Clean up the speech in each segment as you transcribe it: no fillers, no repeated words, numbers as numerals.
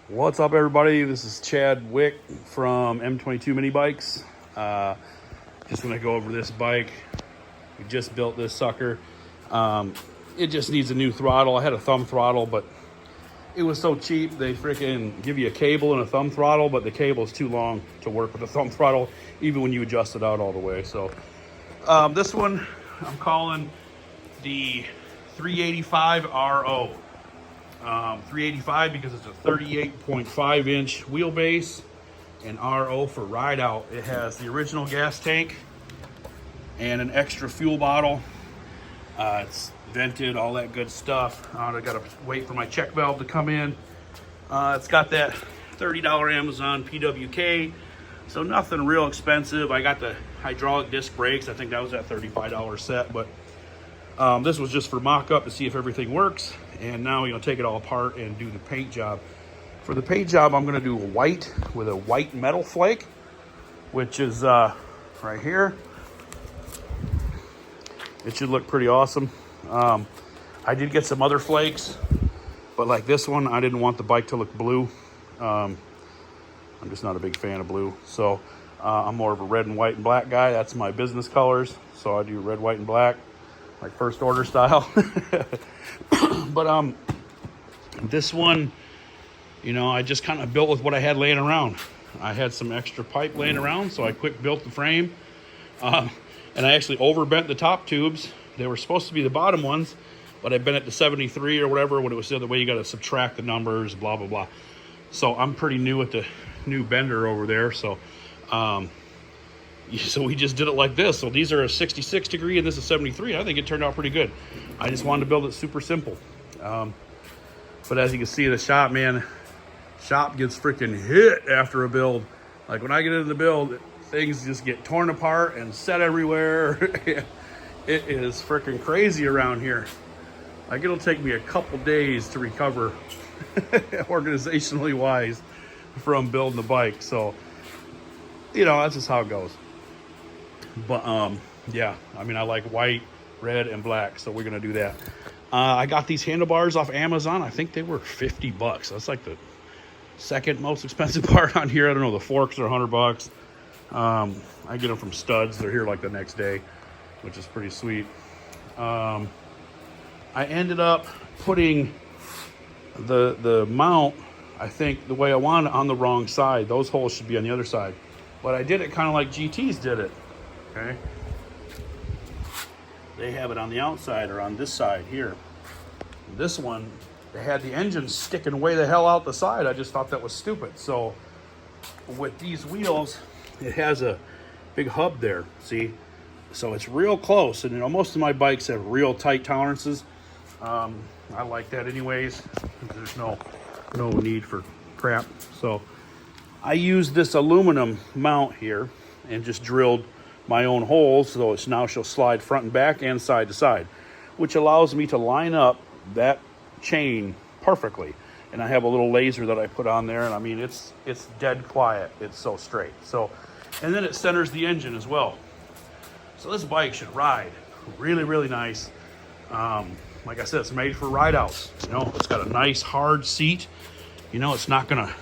What's up, everybody? This is Chad Wick from M22 Minibikes. Just want to go over this bike. We just built this sucker. It just needs a new throttle. I had a thumb throttle, but it was so cheap. They freaking give you a cable and a thumb throttle, but the cable is too long to work with the thumb throttle, even when you adjust it out all the way. So this one I'm calling the 385 RO. 385 because it's a 38.5 inch wheelbase, and RO for ride out. It has the original gas tank and an extra fuel bottle. It's vented, all that good stuff. I gotta wait for my check valve to come in. It's got that $30 Amazon PWK, so nothing real expensive. I got the hydraulic disc brakes. I think that was that $35 set, but this was just for mock-up to see if everything works. And now you'll take it all apart and do the paint job. For the paint job, I'm gonna do a white with a white metal flake, which is right here. It should look pretty awesome. I did get some other flakes, but like this one, I didn't want the bike to look blue. I'm just not a big fan of blue. So I'm more of a red and white and black guy. That's my business colors. So I do red, white, and black, like first order style. But this one, you know, I just kind of built with what I had laying around. I had some extra pipe laying around, so I quick built the frame. And I actually overbent the top tubes. They were supposed to be the bottom ones, but I bent it to 73 or whatever. When it was the other way, you got to subtract the numbers, blah, blah, blah. So I'm pretty new at the new bender over there. So we just did it like this. So these are a 66 degree and this is 73. I think it turned out pretty good. I just wanted to build it super simple. But as you can see in the shop, man, shop gets freaking hit after a build. Like when I get into the build, things just get torn apart and set everywhere. It is freaking crazy around here. Like it'll take me a couple days to recover organizationally wise from building the bike. So, you know, that's just how it goes. But yeah, I mean, I like white, red, and black, so we're gonna do that. I got these handlebars off Amazon. I think they were 50 bucks. That's like the second most expensive part on here. I don't know, the forks are 100 bucks. I get them from Studs. They're here like the next day, which is pretty sweet. I ended up putting the mount, I think the way I want it, on the wrong side. Those holes should be on the other side, but I did it kind of like GTs did it. Okay, they have it on the outside or on this side here. This one, they had the engine sticking way the hell out the side. I just thought that was stupid. So with these wheels, it has a big hub there, see? So it's real close, and you know, most of my bikes have real tight tolerances. I like that anyways. There's no need for crap. So I used this aluminum mount here and just drilled my own holes, so it's now she'll slide front and back and side to side, which allows me to line up that chain perfectly. And I have a little laser that I put on there, and I mean, it's dead quiet. It's so straight. So, and then it centers the engine as well. So this bike should ride really, really nice. Like I said, it's made for ride outs. You know, it's got a nice hard seat. You know, it's not gonna,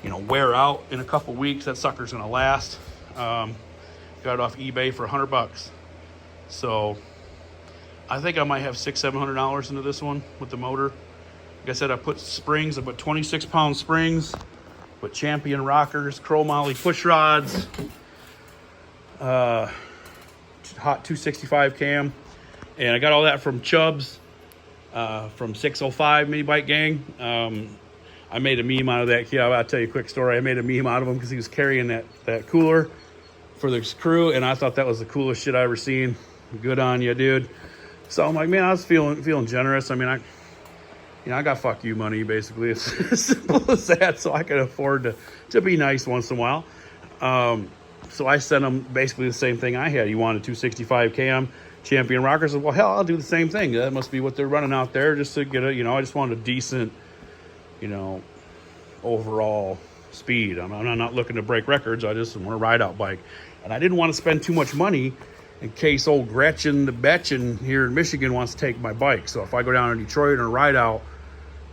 you know, wear out in a couple weeks. That sucker's gonna last. Got it off eBay for 100 bucks. So I think I might have $600-700 into this one with the motor. Like I said, I put springs. I put 26-pound springs, put Champion rockers, chromoly push rods, hot 265 cam, and I got all that from Chubbs, from 605 Mini Bike Gang. I made a meme out of that kid. I'll tell you a quick story. I made a meme out of him because he was carrying that cooler for this crew, and I thought that was the coolest shit I ever seen. Good on you, dude. So I'm like, man, I was feeling generous. I mean, I got fuck you money, basically. It's as simple as that, so I could afford to be nice once in a while. So I sent them basically the same thing I had. You wanted 265 cam, Champion rockers. I said, well, hell, I'll do the same thing. That must be what they're running out there, just to get a, you know, I just wanted a decent, you know, overall speed. I'm not looking to break records. I just want a ride out bike. And I didn't want to spend too much money in case old Gretchen the Betchen here in Michigan wants to take my bike. So if I go down to Detroit and ride out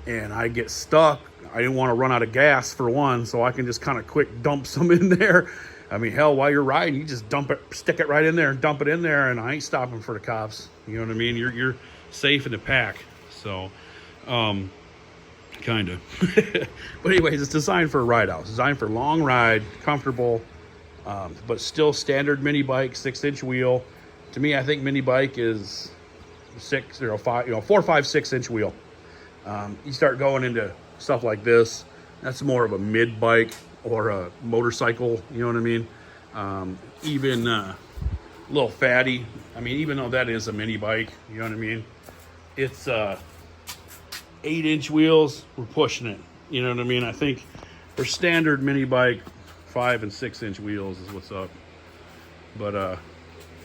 and I get stuck, I didn't want to run out of gas for one, so I can just kind of quick dump some in there. I mean, hell, while you're riding, you just dump it, stick it right in there and dump it in there, and I ain't stopping for the cops. You know what I mean? You're safe in the pack. So, kind of. But anyways, it's designed for a ride out. It's designed for long ride, comfortable, but still standard mini bike, 6-inch wheel. To me, I think mini bike is 4, 5, 6-inch wheel. You start going into stuff like this, that's more of a mid bike or a motorcycle, you know what I mean? Even a little fatty. I mean, even though that is a mini bike, you know what I mean? It's 8-inch wheels, we're pushing it. You know what I mean? I think for standard mini bike, 5 and 6-inch wheels is what's up. But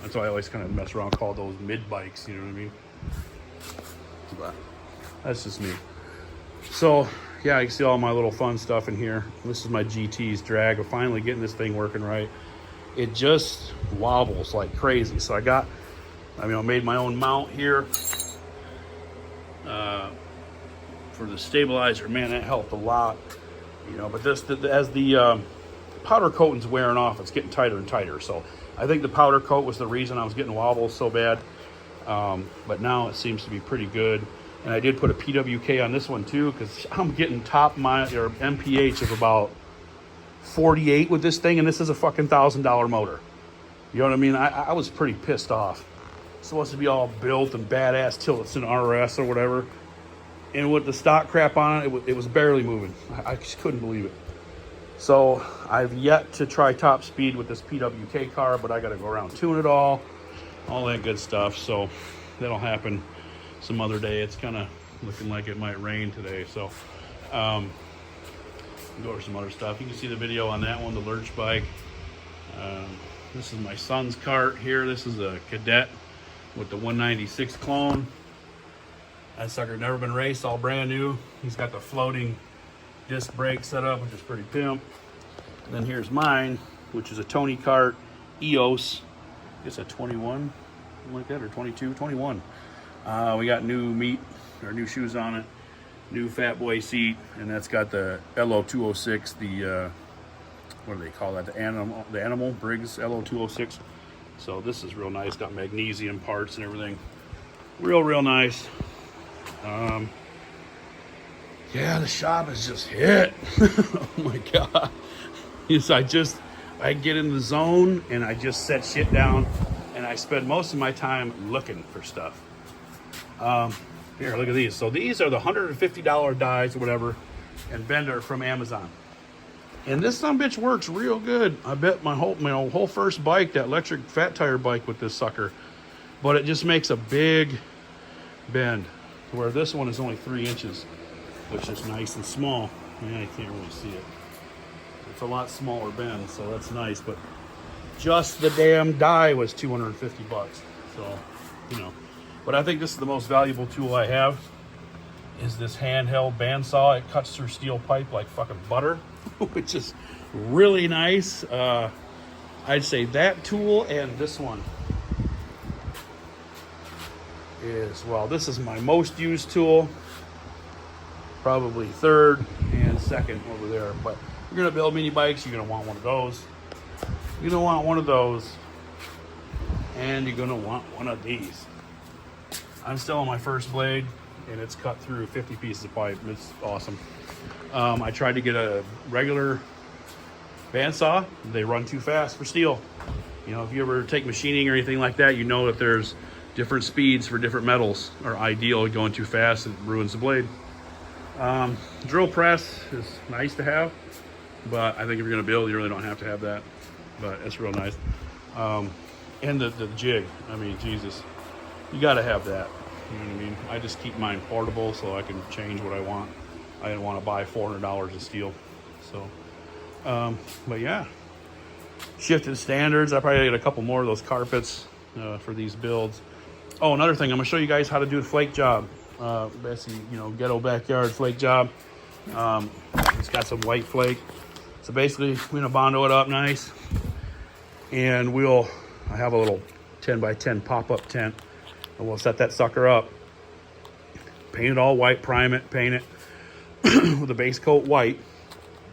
that's why I always kind of mess around, call those mid bikes, you know what I mean? But that's just me. So yeah, you can see all my little fun stuff in here. This is my GT's drag. We're finally getting this thing working right. It just wobbles like crazy. So I made my own mount here for the stabilizer. Man, that helped a lot. You know, but as the powder coating's wearing off, it's getting tighter and tighter. So I think the powder coat was the reason I was getting wobbles so bad. But now it seems to be pretty good. And I did put a PWK on this one too, because I'm getting top MPH of about 48 with this thing, and this is a fucking $1,000 motor. You know what I mean? I was pretty pissed off. It's supposed to be all built and badass till it's an RS or whatever. And with the stock crap on it, it was barely moving. I just couldn't believe it. So I've yet to try top speed with this PWK car, but I got to go around, tune it all that good stuff. So that'll happen some other day. It's kind of looking like it might rain today. So go over some other stuff. You can see the video on that one, the Lurch bike. This is my son's cart here. This is a Cadet with the 196 clone. That sucker never been raced, all brand new. He's got the floating disc brake set up, which is pretty pimp. And then here's mine, which is a Tony cart EOS. I guess a 21, something like that, or 22, 21. We got new shoes on it, new fat boy seat, and that's got the LO206, the what do they call that? The animal Briggs LO206. So this is real nice. Got magnesium parts and everything. Real nice. Yeah, the shop is just hit. Oh my god. Yes, I get in the zone and I just set shit down, and I spend most of my time looking for stuff. Here, look at these. So these are the $150 dies or whatever, and Bender from Amazon. And this sumbitch works real good. I bet my whole first bike, that electric fat tire bike with this sucker, but it just makes a big bend, where this one is only 3 inches, which is nice and small. Yeah, you can't really see it. It's a lot smaller bend, so that's nice. But just the damn die was 250 bucks. So, you know. But I think this is the most valuable tool I have, is this handheld bandsaw. It cuts through steel pipe like fucking butter, which is really nice. I'd say that tool and this one is, well, this is my most used tool. Probably third and second over there. But you're gonna build mini bikes, you're gonna want one of those. You're gonna want one of those, and you're gonna want one of these. I'm still on my first blade, and it's cut through 50 pieces of pipe. It's awesome. I tried to get a regular bandsaw. They run too fast for steel. You know, if you ever take machining or anything like that, you know that there's different speeds for different metals are ideal. Going too fast, it ruins the blade. Drill press is nice to have, but I think if you're gonna build, you really don't have to have that, but it's real nice. And the jig, I mean, Jesus, you gotta have that. You know what I mean? I just keep mine portable so I can change what I want. I didn't want to buy $400 of steel. So, but yeah, shifted standards. I probably get a couple more of those carpets for these builds. Oh, another thing, I'm gonna show you guys how to do the flake job. Basically, you know, ghetto backyard flake job. It's got some white flake. So basically, we're gonna Bondo it up nice, and I have a little 10x10 pop-up tent, and we'll set that sucker up, paint it all white, prime it, paint it, with a base coat white.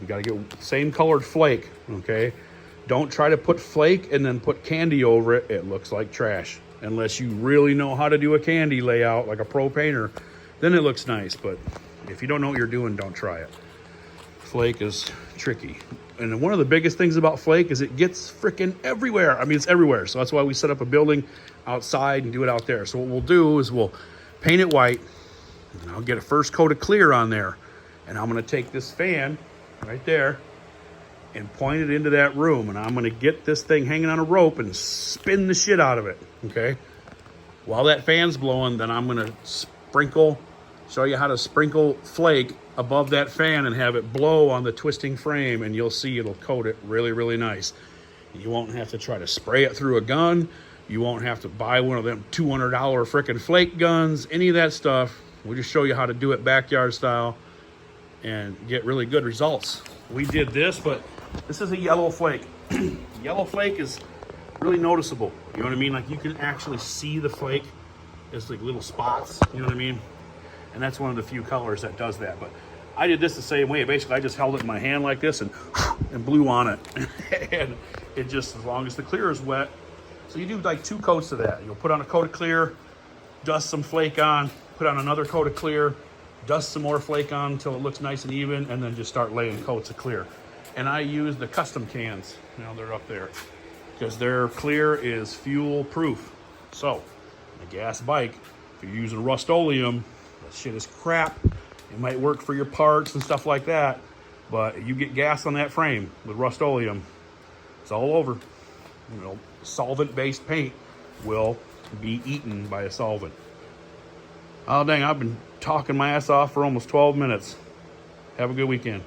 You got to get the same colored flake, okay? Don't try to put flake and then put candy over it. It looks like trash. Unless you really know how to do a candy layout like a pro painter, then it looks nice. But if you don't know what you're doing, don't try it. Flake is tricky. And one of the biggest things about flake is it gets freaking everywhere. I mean, it's everywhere. So that's why we set up a building outside and do it out there. So what we'll do is we'll paint it white, and I'll get a first coat of clear on there. And I'm gonna take this fan right there and point it into that room, and I'm gonna get this thing hanging on a rope and spin the shit out of it, okay? While that fan's blowing, then I'm gonna show you how to sprinkle flake above that fan and have it blow on the twisting frame, and you'll see it'll coat it really, really nice. You won't have to try to spray it through a gun. You won't have to buy one of them $200 frickin' flake guns, any of that stuff. We'll just show you how to do it backyard style and get really good results. We did this, but this is a yellow flake. Yellow flake is really noticeable. You know what I mean? Like you can actually see the flake. It's like little spots, you know what I mean? And that's one of the few colors that does that. But I did this the same way. Basically, I just held it in my hand like this and blew on it. And it just, as long as the clear is wet. So you do like 2 coats of that. You'll put on a coat of clear, dust some flake on, put on another coat of clear, dust some more flake on until it looks nice and even, and then just start laying coats of clear. And I use the custom cans. Now they're up there because their clear is fuel proof. So a gas bike, if you're using Rust-Oleum, that shit is crap. It might work for your parts and stuff like that, but you get gas on that frame with Rust-Oleum, it's all over. You know, solvent-based paint will be eaten by a solvent. Oh dang, I've been talking my ass off for almost 12 minutes. Have a good weekend.